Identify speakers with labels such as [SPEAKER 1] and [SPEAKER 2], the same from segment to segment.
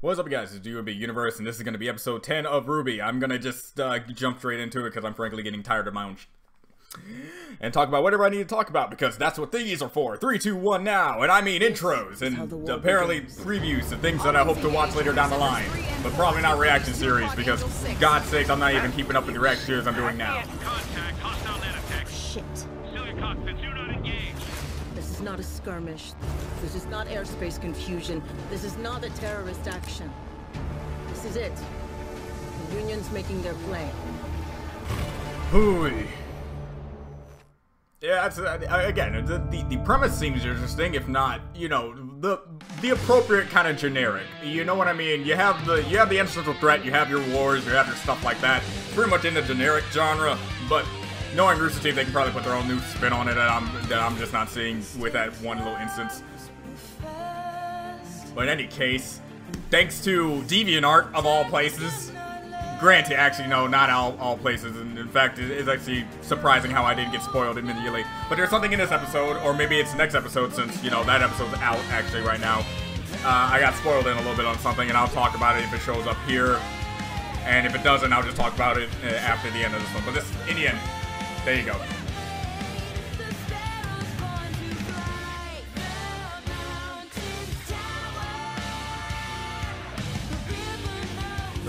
[SPEAKER 1] What's up, guys? It's RWBY Universe, and this is going to be episode 10 of RWBY. I'm going to just jump straight into it because I'm frankly getting tired of my own and talk about whatever I need to talk about, because that's what these are for. 3, 2, 1 now, and I mean intros and apparently previews of things that I hope to watch later down the line, but probably not reaction series, because God's sakes, I'm not even keeping up with the reaction series I'm doing now.
[SPEAKER 2] Shit.
[SPEAKER 3] This is not a skirmish. This is not airspace confusion. This is not a terrorist action. This is it. The Union's making their play.
[SPEAKER 1] Hooey. Yeah, that's, again, the premise seems interesting, if not, you know, the appropriate kind of generic. You know what I mean? You have the existential threat, you have your wars, you have your stuff like that. It's pretty much in the generic genre, but knowing Rooster Teeth, they can probably put their own new spin on it that I'm just not seeing with that one little instance. But in any case, thanks to DeviantArt of all places. Granted, actually, no, not all places. And in fact, it's actually surprising how I didn't get spoiled immediately. But there's something in this episode, or maybe it's next episode, since, you know, that episode's out actually right now. I got spoiled in a little bit on something, and I'll talk about it if it shows up here. And if it doesn't, I'll just talk about it after the end of this one. But this, in the end, there you go.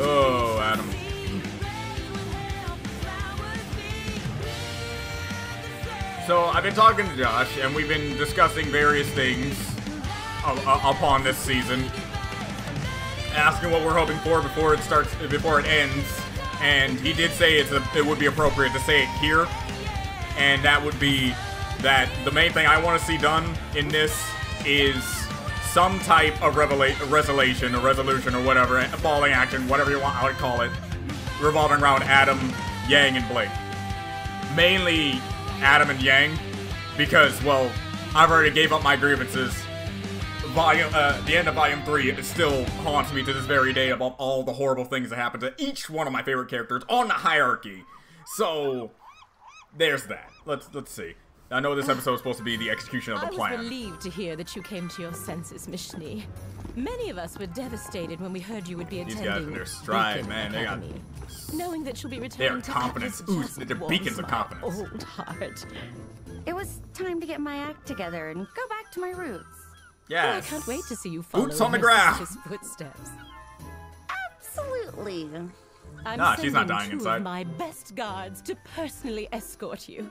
[SPEAKER 1] Oh, Adam. So, I've been talking to Josh, and we've been discussing various things upon this season. Asking what we're hoping for before it ends. And he did say it would be appropriate to say it here. And that would be that the main thing I want to see done in this is some type of resolution or whatever, falling action, whatever you want to call it, revolving around Adam, Yang, and Blake. Mainly Adam and Yang, because, well, I've already gave up my grievances. The end of Volume 3, it still haunts me to this very day about all the horrible things that happened to each one of my favorite characters on the hierarchy. So, there's that. Let's see. I know this episode is supposed to be the execution of the plan.
[SPEAKER 2] I was relieved to hear that you came to your senses, Mishni. Many of us were devastated when we heard you would be attending.
[SPEAKER 1] These guys in their stride, man. They got.
[SPEAKER 2] Knowing that you'll be returning to
[SPEAKER 1] confidence. Ooh, they're beacons of confidence.
[SPEAKER 2] Old heart.
[SPEAKER 4] It was time to get my act together and go back to my roots.
[SPEAKER 1] Yes.
[SPEAKER 2] Oh, I can't wait to see you follow
[SPEAKER 1] Boots on the ground.
[SPEAKER 2] Footsteps.
[SPEAKER 4] Absolutely.
[SPEAKER 2] I'm
[SPEAKER 1] she's not dying
[SPEAKER 2] two
[SPEAKER 1] inside.
[SPEAKER 2] Of my best guards to personally escort you.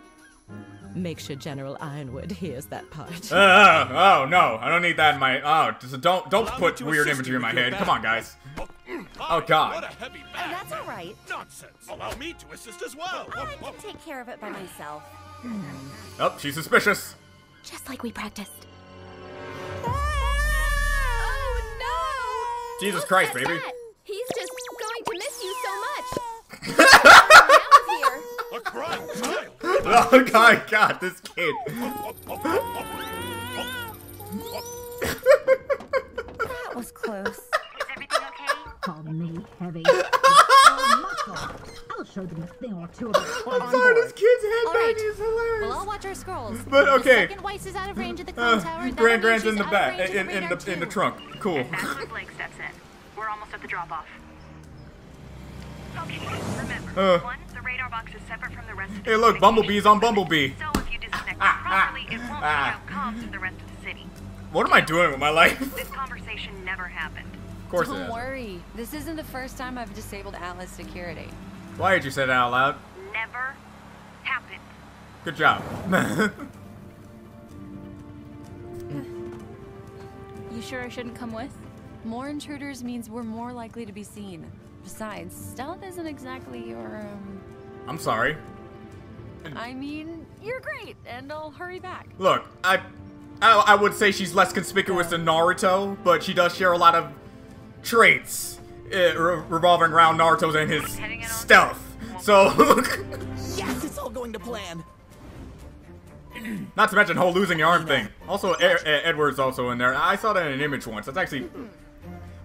[SPEAKER 2] Make sure General Ironwood hears that part.
[SPEAKER 1] Oh no, I don't need that in my. Oh, just don't put weird imagery in my head. Come on, guys. Oh God.
[SPEAKER 4] What a heavy bag. That's all right.
[SPEAKER 5] Nonsense. Allow me to assist as well.
[SPEAKER 4] I can take care of it by myself.
[SPEAKER 1] Oh, she's suspicious.
[SPEAKER 4] Just like we practiced.
[SPEAKER 2] Oh no!
[SPEAKER 1] Jesus Christ, baby.
[SPEAKER 4] That? He's just going to miss you so much.
[SPEAKER 5] A crying child.
[SPEAKER 1] Oh God, this kid.
[SPEAKER 4] That was close.
[SPEAKER 6] Is everything okay?
[SPEAKER 7] Call me heavy. I'll show them a thing or two about
[SPEAKER 1] I'm sorry, this kid's headbanging is hilarious.
[SPEAKER 6] We'll all watch our scrolls.
[SPEAKER 1] But okay.
[SPEAKER 6] The second Weiss is out of range of the clock tower.
[SPEAKER 1] Grand's in the back, in the trunk. Cool.
[SPEAKER 6] And that's when Blake steps in. We're almost at the drop-off. Okay, remember, one, the radar box is separate from the rest of the
[SPEAKER 1] Hey, look, Bumblebee's on Bumblebee.
[SPEAKER 6] So if you disconnect it properly, it won't out comms to the rest of the city.
[SPEAKER 1] What am I doing with my life?
[SPEAKER 6] This conversation never happened.
[SPEAKER 1] Of course it
[SPEAKER 8] Don't
[SPEAKER 1] is.
[SPEAKER 8] worry. This isn't the first time I've disabled Atlas security.
[SPEAKER 1] Why did you say that out loud?
[SPEAKER 6] Never happened.
[SPEAKER 1] Good job.
[SPEAKER 8] You sure I shouldn't come with? More intruders means we're more likely to be seen. Besides, stealth isn't exactly your,
[SPEAKER 1] I'm sorry.
[SPEAKER 8] I mean, you're great, and I'll hurry back.
[SPEAKER 1] Look, I would say she's less conspicuous than Naruto, but she does share a lot of traits revolving around Naruto's and his stealth. So,
[SPEAKER 9] yes, it's all going to plan.
[SPEAKER 1] Not to mention whole losing your arm thing. Also, Edward's also in there. I saw that in an image once. That's actually.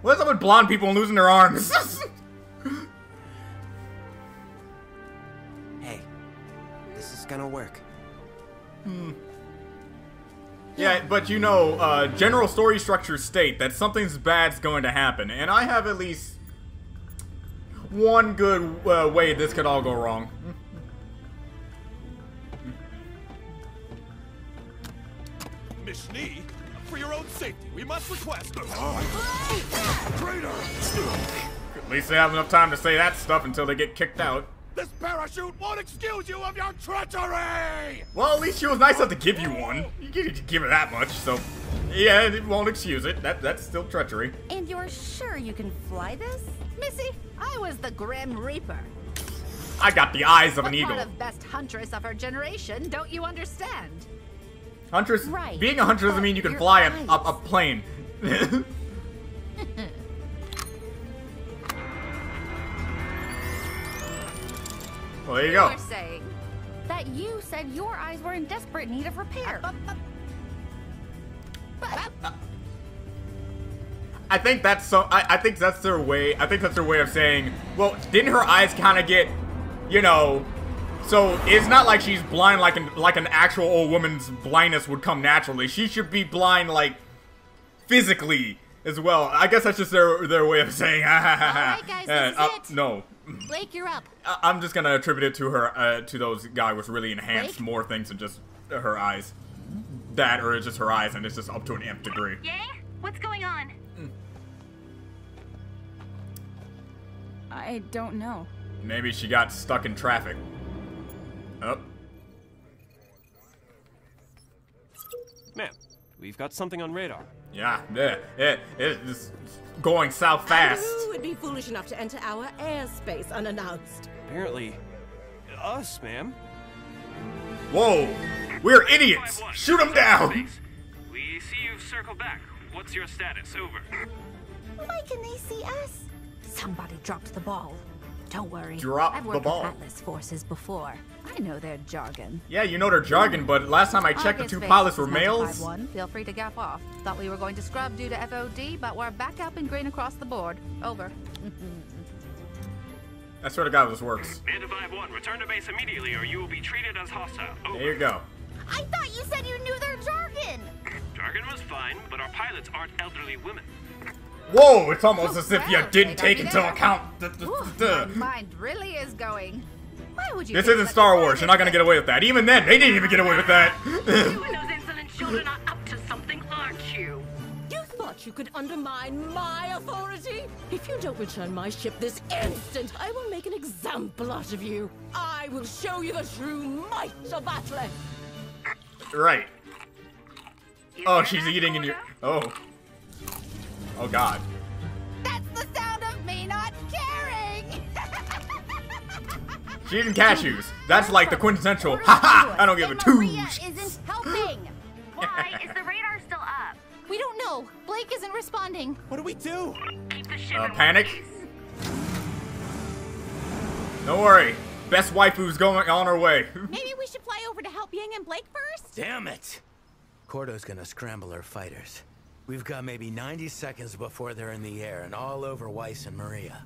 [SPEAKER 1] What's up with blonde people and losing their arms?
[SPEAKER 9] Hey, this is gonna work.
[SPEAKER 1] Yeah, but you know, general story structures state that something's bad's going to happen, and I have at least one good way this could all go wrong.
[SPEAKER 5] Miss Knee, for your own safety, we must request. Traitor!
[SPEAKER 1] At least they have enough time to say that stuff until they get kicked out.
[SPEAKER 5] This parachute won't excuse you of your treachery!
[SPEAKER 1] Well, at least she was nice enough to give you one. You can't give her that much, so yeah, it won't excuse it. That's still treachery.
[SPEAKER 4] And you're sure you can fly this?
[SPEAKER 10] Missy, I was the Grim Reaper.
[SPEAKER 1] I got the eyes of an
[SPEAKER 10] What
[SPEAKER 1] eagle.
[SPEAKER 10] part of best huntress of her generation don't you understand?
[SPEAKER 1] Huntress,
[SPEAKER 4] Right,
[SPEAKER 1] being a hunter doesn't mean you can
[SPEAKER 4] your
[SPEAKER 1] fly a
[SPEAKER 4] eyes.
[SPEAKER 1] plane. Well, there you go.
[SPEAKER 10] You're saying
[SPEAKER 8] That you said your eyes were in desperate need of repair.
[SPEAKER 1] I think that's so. I think that's their way. I think that's their way of saying. Well, didn't her eyes kind of get, you know? So it's not like she's blind like an actual old woman's blindness would come naturally. She should be blind like physically as well. I guess that's just their way of saying.
[SPEAKER 8] Alright, guys, this is it.
[SPEAKER 1] No.
[SPEAKER 8] Blake, you're up.
[SPEAKER 1] I'm just gonna attribute it to her, to those guys which really enhanced
[SPEAKER 8] Blake?
[SPEAKER 1] more things than just her eyes. That, or it's just her eyes, and it's just up to an nth degree.
[SPEAKER 6] Yang? What's going on?
[SPEAKER 8] I don't know.
[SPEAKER 1] Maybe she got stuck in traffic. Oh.
[SPEAKER 11] Ma'am, we've got something on radar.
[SPEAKER 1] Yeah, it's going south fast.
[SPEAKER 3] And who would be foolish enough to enter our airspace unannounced?
[SPEAKER 11] Apparently, us, ma'am.
[SPEAKER 1] Whoa, we're idiots. Shoot them down.
[SPEAKER 12] We see you've circled back. What's your status? Over.
[SPEAKER 10] why can they see us? Somebody dropped the ball. Don't worry.
[SPEAKER 1] Drop
[SPEAKER 10] I've
[SPEAKER 1] the
[SPEAKER 10] worked
[SPEAKER 1] ball.
[SPEAKER 10] with Atlas forces before. I know their jargon.
[SPEAKER 1] Yeah, you know their jargon, but last time I checked, the two pilots were males.
[SPEAKER 10] 951. Feel free to gaff off. Thought we were going to scrub due to FOD, but we're back up and green across the board. Over.
[SPEAKER 1] I swear to God, this works.
[SPEAKER 12] Beta 5-1, return to base immediately or you will be treated as hostile. Over.
[SPEAKER 1] There you go.
[SPEAKER 10] I thought you said you knew their jargon!
[SPEAKER 12] Jargon was fine, but our pilots aren't elderly women.
[SPEAKER 1] Whoa, it's almost as if you
[SPEAKER 10] Well,
[SPEAKER 1] didn't
[SPEAKER 10] they
[SPEAKER 1] take
[SPEAKER 10] got
[SPEAKER 1] into
[SPEAKER 10] me
[SPEAKER 1] account
[SPEAKER 10] My mind really is going. Why would you
[SPEAKER 1] This
[SPEAKER 10] pick
[SPEAKER 1] isn't
[SPEAKER 10] such
[SPEAKER 1] Star
[SPEAKER 10] a
[SPEAKER 1] Wars, you're not gonna get away with that. Even then, they didn't even get away with that.
[SPEAKER 6] You and those insolent children are up to something, aren't you?
[SPEAKER 3] You thought you could undermine my authority? If you don't return my ship this instant, I will make an example out of you. I will show you the true might of Atlas.
[SPEAKER 1] Right.
[SPEAKER 6] You
[SPEAKER 1] Oh,
[SPEAKER 6] hear
[SPEAKER 1] she's
[SPEAKER 6] that,
[SPEAKER 1] eating in your...
[SPEAKER 6] Gordo?
[SPEAKER 1] Oh. Oh, God.
[SPEAKER 10] That's the sound of me not caring!
[SPEAKER 1] She eating cashews. That's like the quintessential, haha, I don't give a
[SPEAKER 10] Maria
[SPEAKER 1] twos.
[SPEAKER 10] isn't helping!
[SPEAKER 6] Why is the radar still up?
[SPEAKER 8] We don't know. Blake isn't responding.
[SPEAKER 9] What do we do?
[SPEAKER 6] Keep the ship in one
[SPEAKER 1] Panic?
[SPEAKER 6] piece.
[SPEAKER 1] Don't worry. Best waifu's going on her way.
[SPEAKER 8] Maybe we should fly over to help Yang and Blake first?
[SPEAKER 9] Damn it! Cordo's gonna scramble her fighters. We've got maybe 90 seconds before they're in the air and all over Weiss and Maria.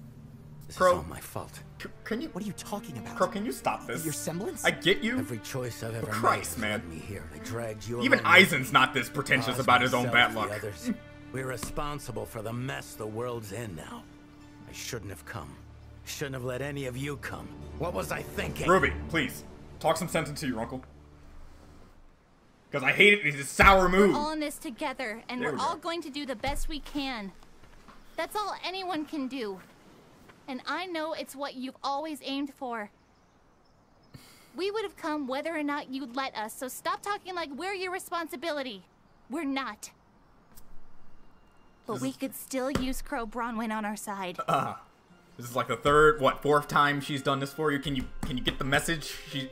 [SPEAKER 9] This
[SPEAKER 1] Crow.
[SPEAKER 9] is all my fault.
[SPEAKER 1] Can you...
[SPEAKER 9] What are you talking about?
[SPEAKER 1] Crow, can you stop this?
[SPEAKER 9] Your semblance?
[SPEAKER 1] I get you.
[SPEAKER 9] Every choice I've ever
[SPEAKER 1] Christ,
[SPEAKER 9] made
[SPEAKER 1] man.
[SPEAKER 9] led me here. I dragged you
[SPEAKER 1] Even
[SPEAKER 9] along with
[SPEAKER 1] Eisen's not this pretentious
[SPEAKER 9] Oz,
[SPEAKER 1] about his own
[SPEAKER 9] myself,
[SPEAKER 1] bad
[SPEAKER 9] the
[SPEAKER 1] luck.
[SPEAKER 9] others. We're responsible for the mess the world's in now. I shouldn't have come. Shouldn't have let any of you come. What was I thinking?
[SPEAKER 1] Ruby, please. Talk some sense into your uncle. Because I hate it. He's a sour mood.
[SPEAKER 8] We're all in this together, and
[SPEAKER 1] There
[SPEAKER 8] we're
[SPEAKER 1] we
[SPEAKER 8] all
[SPEAKER 1] go.
[SPEAKER 8] going to do the best we can. That's all anyone can do. And I know it's what you've always aimed for. We would have come whether or not you'd let us, so stop talking like we're your responsibility. We're not. But we could still use Crow Bronwyn on our side.
[SPEAKER 1] This is like the third, what, fourth time she's done this for you. Can you get the message? She.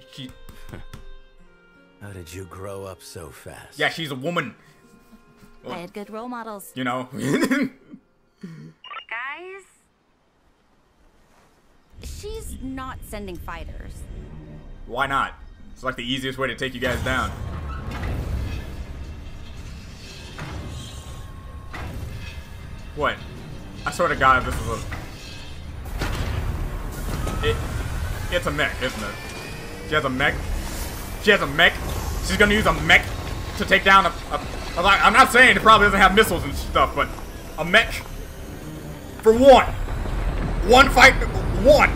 [SPEAKER 9] How did you grow up so fast?
[SPEAKER 1] Yeah, she's a woman.
[SPEAKER 8] I had good role models.
[SPEAKER 1] You know.
[SPEAKER 6] Guys?
[SPEAKER 4] She's not sending fighters.
[SPEAKER 1] Why not? It's like the easiest way to take you guys down. What? I swear to God, this is a... It's a mech, isn't it? She has a mech? She has a mech? She's gonna use a mech to take down I'm not saying it probably doesn't have missiles and stuff, but a mech for one. One fight, one.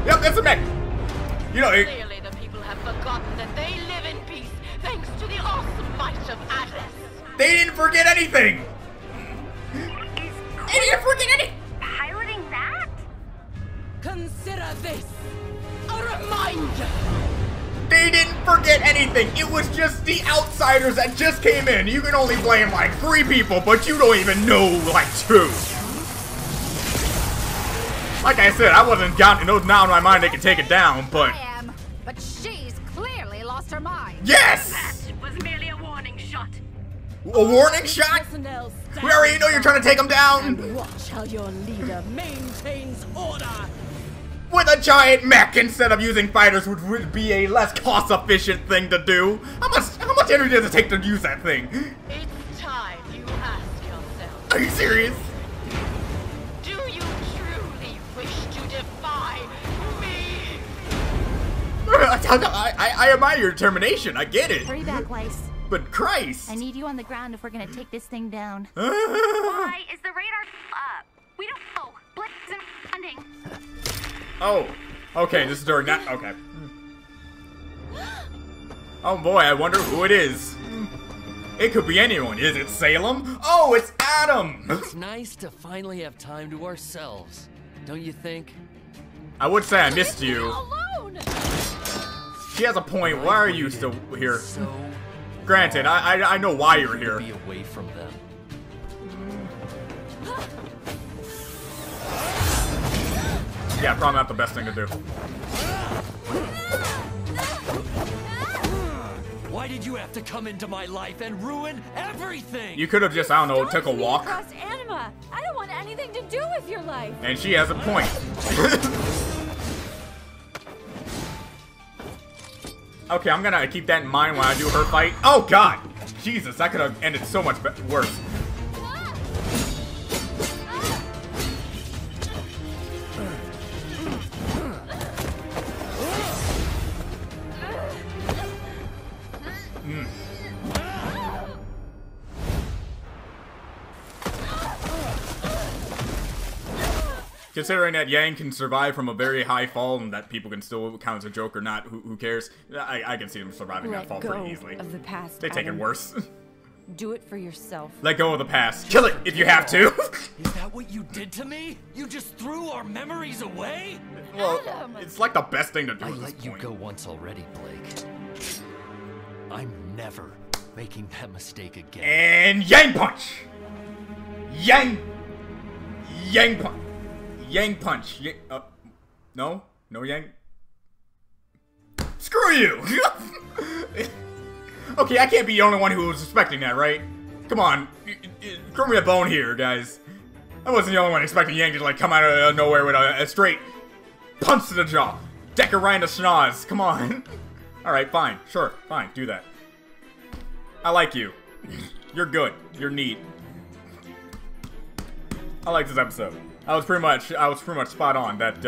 [SPEAKER 1] Yep, that's a mech. You know,
[SPEAKER 3] Clearly the people have forgotten that they live in peace thanks to the awesome might of Atlas.
[SPEAKER 1] They didn't forget anything. They didn't forget anything.
[SPEAKER 6] Piloting that?
[SPEAKER 3] Consider this a reminder.
[SPEAKER 1] They didn't forget anything. It was just the outsiders that just came in. You can only blame like 3 people, but you don't even know like 2. Like I said, I wasn't counting those now in my mind they could take it down, but...
[SPEAKER 10] I am, but she's clearly lost her mind.
[SPEAKER 1] Yes!
[SPEAKER 6] That was merely a warning shot.
[SPEAKER 1] A warning shot? We already know you're trying to take them down!
[SPEAKER 3] And watch how your leader maintains order.
[SPEAKER 1] With a giant mech instead of using fighters, which would be a less cost-efficient thing to do. How much energy does it take to use that thing?
[SPEAKER 3] It's time you ask yourself.
[SPEAKER 1] Are you serious?
[SPEAKER 3] Do you truly wish to defy me?
[SPEAKER 1] I admire your determination. I get it.
[SPEAKER 8] Hurry back, Weiss.
[SPEAKER 1] But Christ!
[SPEAKER 8] I need you on the ground if we're gonna take this thing down.
[SPEAKER 6] Why is the radar up? We don't know. Blitz and funding.
[SPEAKER 1] Oh, okay, this is during that. Okay. Oh boy, I wonder who it is. It could be anyone. Is it Salem? Oh, it's Adam!
[SPEAKER 13] It's nice to finally have time to ourselves, don't you think?
[SPEAKER 1] I would say I missed you.
[SPEAKER 3] Alone.
[SPEAKER 1] She has a point. Why are you still here?
[SPEAKER 13] So
[SPEAKER 1] Granted, I know why you're here.
[SPEAKER 13] be away from them.
[SPEAKER 1] Yeah, probably not the best thing to do.
[SPEAKER 13] Why did you have to come into my life and ruin everything?
[SPEAKER 1] You could have just, I don't know, took a walk.
[SPEAKER 3] Anima. I don't want anything to do with your life.
[SPEAKER 1] And she has a point. Okay, I'm gonna keep that in mind when I do her fight. Oh god! Jesus, that could have ended so much worse. Considering that Yang can survive from a very high fall and that people can still count as a joke or not, who cares? I can see them surviving that fall pretty easily.
[SPEAKER 14] Of the past,
[SPEAKER 1] they take it worse.
[SPEAKER 14] Do it for yourself.
[SPEAKER 1] Let go of the past. Kill it if you have to.
[SPEAKER 13] Is that what you did to me? You just threw our memories away?
[SPEAKER 1] Well, it's like the best thing to do
[SPEAKER 13] I
[SPEAKER 1] at this
[SPEAKER 13] let you
[SPEAKER 1] point.
[SPEAKER 13] go once already, Blake. I'm never making that mistake again.
[SPEAKER 1] And Yang punch. Yang punch. Yang punch. No Yang. Screw you. Okay, I can't be the only one who was expecting that, right? Come on, throw me a bone here, guys. I wasn't the only one expecting Yang to like come out of nowhere with a straight punch to the jaw, decker right in the schnoz. Come on. All right, fine, sure, fine, do that. I like you. You're good. You're neat. I like this episode. I was pretty much spot on that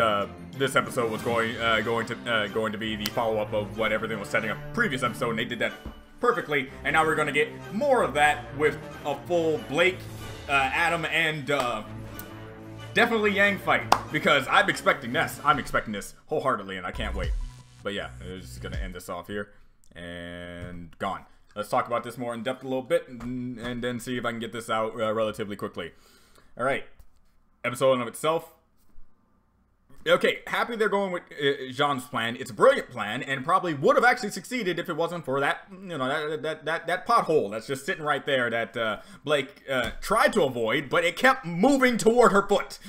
[SPEAKER 1] this episode was going to be the follow-up of what everything was setting up previous episode, and they did that perfectly. And now we're gonna get more of that with a full Blake, Adam, and definitely Yang fight, because I'm expecting this. I'm expecting this wholeheartedly, and I can't wait. But yeah, I'm just gonna end this off here and gone. Let's talk about this more in depth a little bit, and then see if I can get this out relatively quickly. All right. Episode in of itself. Okay, happy they're going with Jean's plan. It's a brilliant plan, and probably would have actually succeeded if it wasn't for that, you know, that pothole that's just sitting right there that Blake tried to avoid, but it kept moving toward her foot,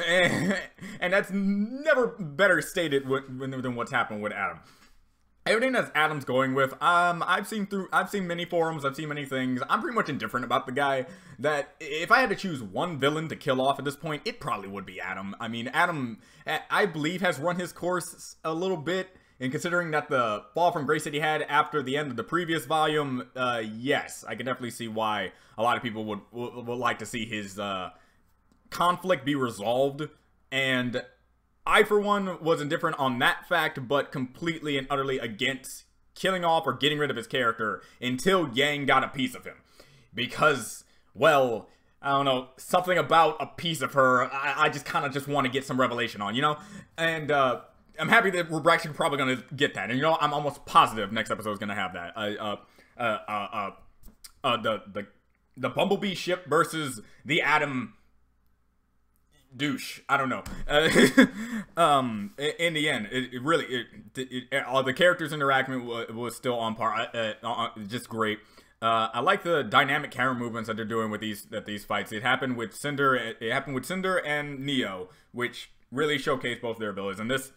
[SPEAKER 1] and that's never better stated than what's happened with Adam. Everything that Adam's going with, I've seen many forums, I've seen many things. I'm pretty much indifferent about the guy. That if I had to choose one villain to kill off at this point, it probably would be Adam. I mean, Adam, I believe, has run his course a little bit. And considering that the fall from grace that he had after the end of the previous volume, yes, I can definitely see why a lot of people would like to see his conflict be resolved. And I, for one, was indifferent on that fact, but completely and utterly against killing off or getting rid of his character until Yang got a piece of him. Because, well, I don't know, something about a piece of her, I just kind of just want to get some revelation on, you know? And, I'm happy that we're actually probably going to get that. And, you know, I'm almost positive next episode is going to have that. The Bumblebee ship versus the Atom douche. I don't know. In the end, it really, all the characters' interaction was still on par. Just great. I like the dynamic camera movements that they're doing with these fights. It happened with Cinder. It happened with Cinder and Neo, which really showcased both their abilities. And this,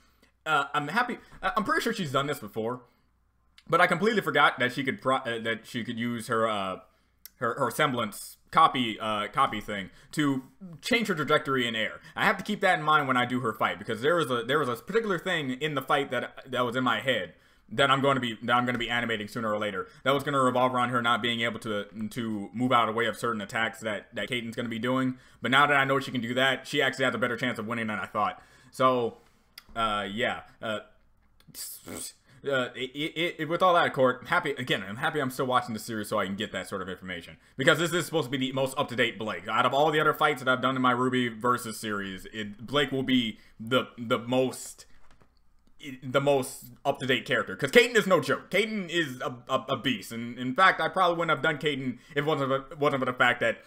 [SPEAKER 1] I'm happy. I'm pretty sure she's done this before, but I completely forgot that she could use her semblance copy thing to change her trajectory in air. I have to keep that in mind when I do her fight, because there was a particular thing in the fight that was in my head that I'm going to be animating sooner or later. That was going to revolve around her not being able to move out of the way of certain attacks that Caden's going to be doing. But now that I know she can do that, she actually has a better chance of winning than I thought. So, yeah. With all that, Court, I'm happy I'm still watching the series so I can get that sort of information. Because this is supposed to be the most up-to-date Blake. Out of all the other fights that I've done in my RWBY Versus series, Blake will be the most up-to-date character. Because Caden is no joke. Caden is a beast. And in fact, I probably wouldn't have done Caden if it wasn't for the fact that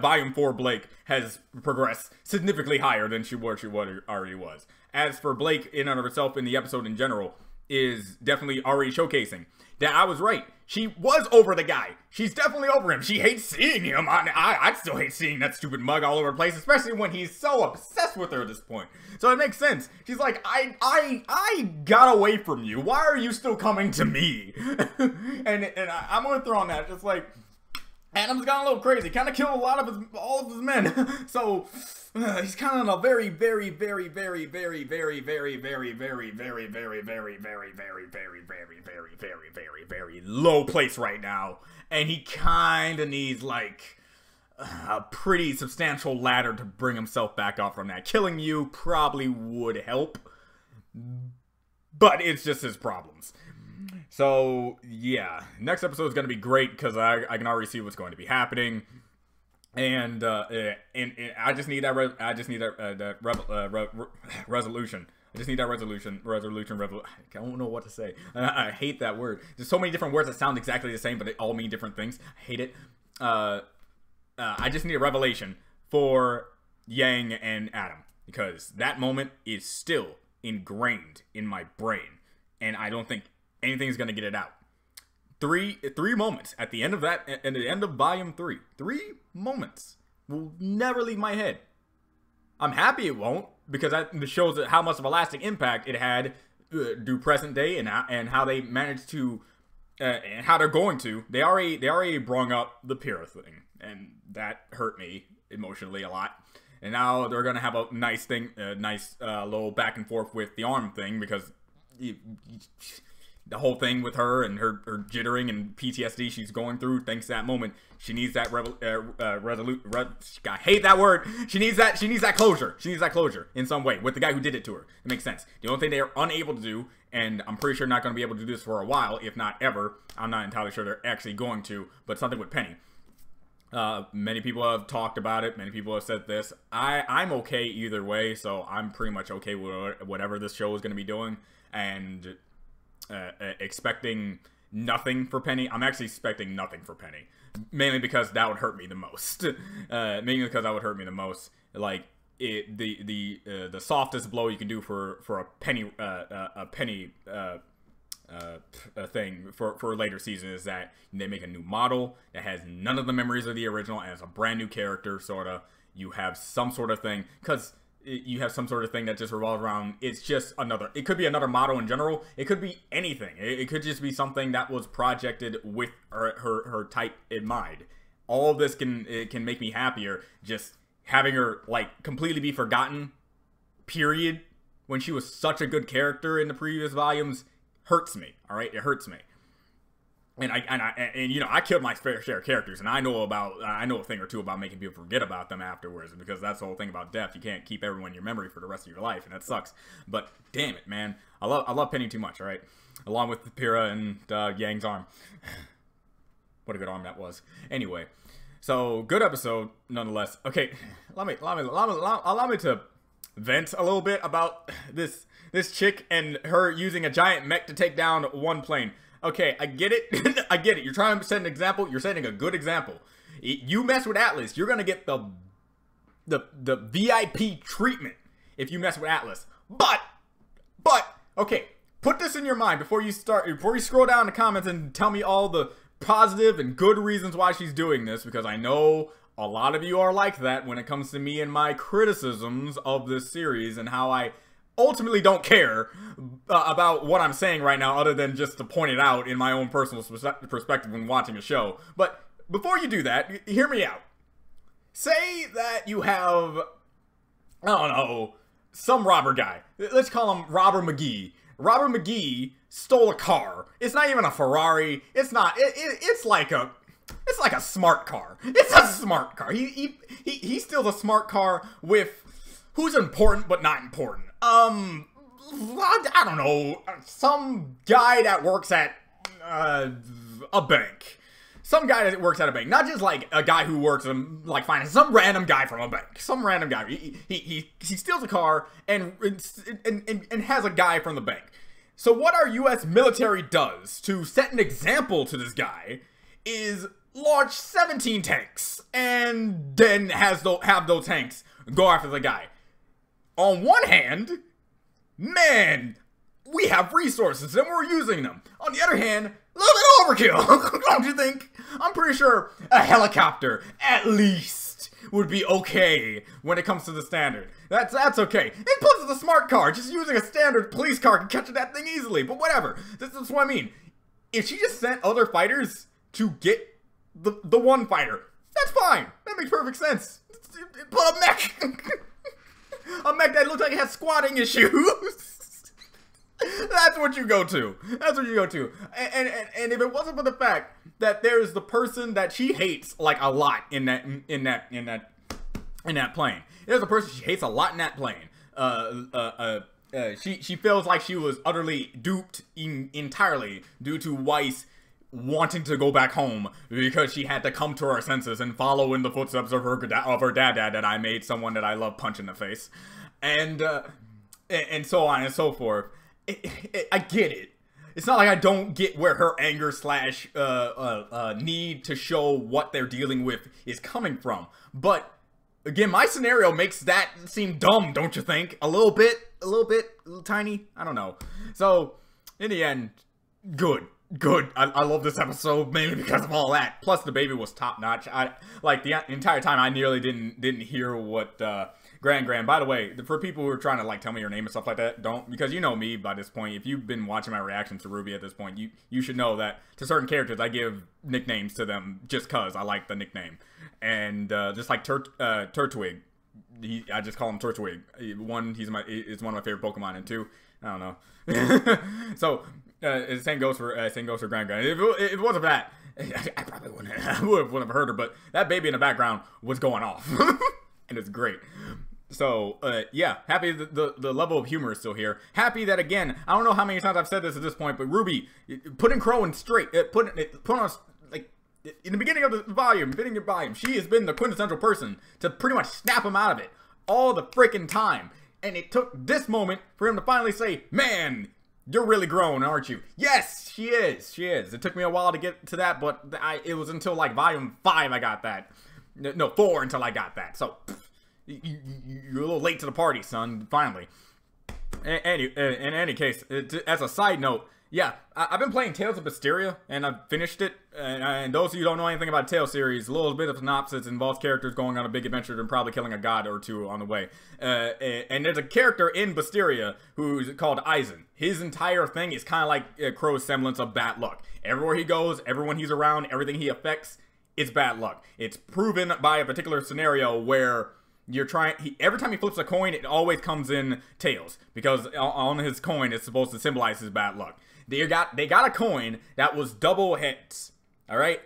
[SPEAKER 1] Volume 4 Blake has progressed significantly higher than she already was. As for Blake in and of herself in the episode in general, is definitely already showcasing that I was right. She was over the guy. She's definitely over him. She hates seeing him. I still hate seeing that stupid mug all over the place, especially when he's so obsessed with her at this point. So it makes sense. She's like, I got away from you. Why are you still coming to me? and I'm gonna throw on that, just like, Adam's gone a little crazy. Kind of killed all of his men. So he's kind of in a very, very, very, very, very, very, very, very, very, very, very, very, very, very, very, very, very, very, very, very low place right now. And he kind of needs like a pretty substantial ladder to bring himself back up from that. Killing you probably would help, but it's just his problems. So yeah, next episode is going to be great because I can already see what's going to be happening, and I just need that resolution. I just need that resolution. I don't know what to say. I hate that word. There's so many different words that sound exactly the same, but they all mean different things. I hate it. I just need a revelation for Yang and Adam, because that moment is still ingrained in my brain, and I don't think anything's gonna get it out. Three moments at the end of that, at the end of Volume 3. 3 moments will never leave my head. I'm happy it won't, because that shows how much of a lasting impact it had do present day and how they managed to and how they're going to. They already brung up the Pyrrha thing, and that hurt me emotionally a lot. And now they're gonna have a nice thing, little back and forth with the arm thing, because the whole thing with her and her jittering and PTSD she's going through thanks to that moment. She needs that I hate that word. She needs that closure. She needs that closure in some way with the guy who did it to her. It makes sense. The only thing they are unable to do, and I'm pretty sure not going to be able to do this for a while, if not ever. I'm not entirely sure they're actually going to, but something with Penny. Many people have talked about it. Many people have said this. I'm okay either way, so I'm pretty much okay with whatever this show is going to be doing, and expecting nothing for Penny. I'm actually expecting nothing for Penny, mainly because that would hurt me the most. Like the softest blow you can do for a Penny thing for later season is that they make a new model that has none of the memories of the original, and it's a brand new character. Sorta, you have some sort of thing, because you have some sort of thing that just revolves around, it could be another model in general, it could be anything, it could just be something that was projected with her type in mind. All of this can make me happier, just having her like completely be forgotten, period, when she was such a good character in the previous volumes, hurts me. Alright, it hurts me. And you know, I killed my fair share of characters, and I know a thing or two about making people forget about them afterwards, because that's the whole thing about death. You can't keep everyone in your memory for the rest of your life, and that sucks. But damn it, man, I love Penny too much. All right, along with Pyrrha and Yang's arm. What a good arm that was. Anyway, so good episode nonetheless. Okay, allow me to vent a little bit about this chick and her using a giant mech to take down one plane. Okay, I get it. I get it. You're trying to set an example. You're setting a good example. You mess with Atlas, you're gonna get the VIP treatment if you mess with Atlas. But okay, put this in your mind before you scroll down the comments and tell me all the positive and good reasons why she's doing this, because I know a lot of you are like that when it comes to me and my criticisms of this series and how I ultimately don't care about what I'm saying right now, other than just to point it out in my own personal perspective when watching a show. But before you do that, hear me out. Say that you have, I don't know, some robber guy. Let's call him Robber McGee. Robber McGee stole a car. It's not even a Ferrari. It's not. It's like a smart car. It's a smart car. He steals a smart car with who's important but not important. I don't know, some guy that works at a bank. Some guy that works at a bank, not just like a guy who works in like finance. Some random guy from a bank. Some random guy. He steals a car and has a guy from the bank. So what our U.S. military does to set an example to this guy is launch 17 tanks and then have those tanks go after the guy. On one hand, man, we have resources and we're using them. On the other hand, a little bit overkill, don't you think? I'm pretty sure a helicopter, at least, would be okay when it comes to the standard. That's okay. And plus it's a smart car. Just using a standard police car can catch that thing easily, but whatever. That's what I mean. If she just sent other fighters to get the one fighter, that's fine. That makes perfect sense. Put a mech. A mech that looks like it has squatting issues. That's what you go to. That's what you go to. And if it wasn't for the fact that there's the person that she hates like a lot in that plane. There's a person she hates a lot in that plane. She feels like she was utterly duped entirely due to Weiss wanting to go back home because she had to come to her senses and follow in the footsteps of her dad that I made someone that I love punch in the face, and so on and so forth. I get it. It's not like I don't get where her anger slash need to show what they're dealing with is coming from, but again, my scenario makes that seem dumb, don't you think? A little tiny. I don't know. So in the end, good. I love this episode mainly because of all that. Plus the baby was top notch. Like the entire time I nearly didn't hear what Gran. By the way, for people who are trying to like tell me your name and stuff like that, don't, because you know me by this point. If you've been watching my reactions to RWBY at this point, you should know that to certain characters I give nicknames to them just cause I like the nickname. And just like Turtwig, I just call him Turtwig. He's one of my favorite Pokemon, and two, I don't know. So same goes for Gran. If it wasn't for that, I probably wouldn't have heard her. But that baby in the background was going off, and it's great. So yeah, happy the level of humor is still here. Happy that, again, I don't know how many times I've said this at this point, but RWBY putting Crow straight, put on like in the beginning of the volume, she has been the quintessential person to pretty much snap him out of it all the freaking time. And it took this moment for him to finally say, "Man, you're really grown, aren't you?" Yes, she is. It took me a while to get to that, but it was until like volume 5 I got that. No, 4 until I got that. So you're a little late to the party, son. Finally. In any case, as a side note, yeah, I've been playing Tales of Mysteria, and I've finished it. And those of you who don't know anything about the Tales series, a little bit of synopsis involves characters going on a big adventure and probably killing a god or two on the way. And there's a character in Mysteria who's called Eisen. His entire thing is kind of like Crow's semblance of bad luck. Everywhere he goes, everyone he's around, everything he affects, it's bad luck. It's proven by a particular scenario where every time he flips a coin, it always comes in tails, because on his coin it's supposed to symbolize his bad luck. They got a coin that was double heads. All right,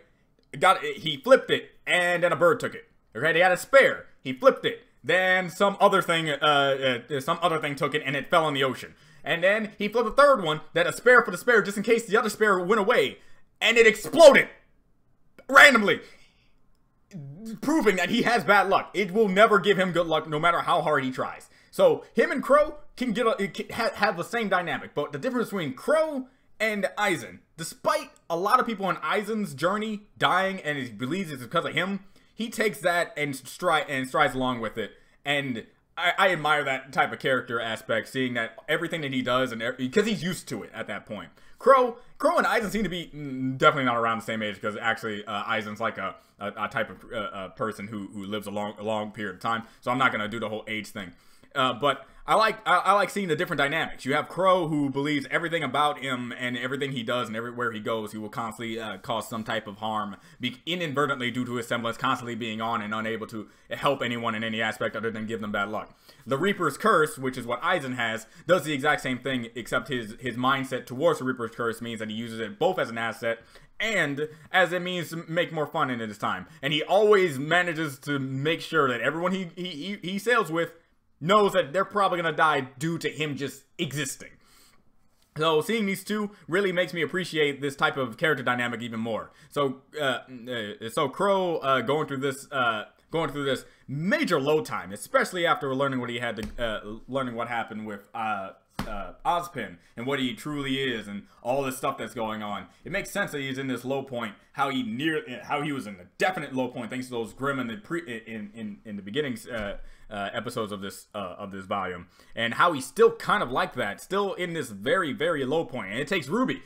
[SPEAKER 1] he flipped it, and then a bird took it. Okay, they had a spare. He flipped it. Then some other thing took it, and it fell in the ocean. And then he flipped a third one, that a spare for the spare, just in case the other spare went away, and it exploded randomly, proving that he has bad luck. It will never give him good luck, no matter how hard he tries. So him and Crow can have the same dynamic, but the difference between Crow and Aizen, despite a lot of people on Aizen's journey dying, and he believes it's because of him, he takes that and strides along with it. And I admire that type of character aspect, seeing that everything that he does, and because he's used to it at that point. Crow and Aizen seem to be definitely not around the same age, because actually Aizen's like a type of person who lives a long period of time. So I'm not gonna do the whole age thing. But I like seeing the different dynamics. You have Crow, who believes everything about him and everything he does and everywhere he goes, he will constantly cause some type of harm, inadvertently due to his semblance constantly being on and unable to help anyone in any aspect other than give them bad luck. The Reaper's Curse, which is what Aizen has, does the exact same thing, except his mindset towards the Reaper's Curse means that he uses it both as an asset and as it means to make more fun in his time. And he always manages to make sure that everyone he sails with knows that they're probably gonna die due to him just existing. So seeing these two really makes me appreciate this type of character dynamic even more. So Crow going through this major load time, especially after learning what he had to learning what happened with Ozpin and what he truly is and all this stuff that's going on. It makes sense that he's in this low point. How he was in a definite low point thanks to those Grimm in the beginnings episodes of this volume, and how he's still kind of like that, still in this very, very low point. And it takes RWBY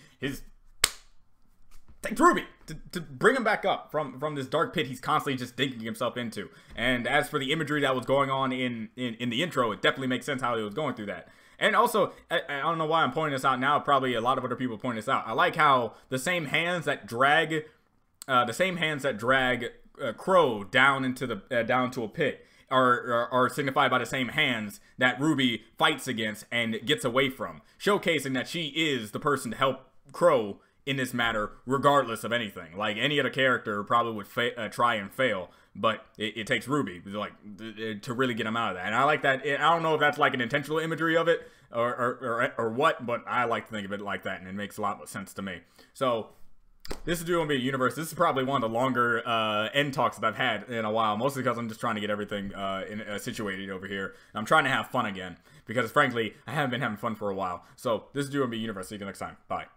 [SPEAKER 1] to bring him back up from this dark pit he's constantly just digging himself into. And as for the imagery that was going on in the intro, it definitely makes sense how he was going through that. And also, I don't know why I'm pointing this out now. Probably a lot of other people point this out. I like how the same hands that drag Crow down into down to a pit are signified by the same hands that RWBY fights against and gets away from, showcasing that she is the person to help Crow in this matter, regardless of anything. Like any other character probably would try and fail, but it takes RWBY to really get him out of that. And I like that. I don't know if that's like an intentional imagery of it or what, but I like to think of it like that, and it makes a lot of sense to me. So this is RWBY Universe. This is probably one of the longer end talks that I've had in a while, mostly because I'm just trying to get everything situated over here. I'm trying to have fun again, because frankly, I haven't been having fun for a while. So this is RWBY Universe. See you next time. Bye.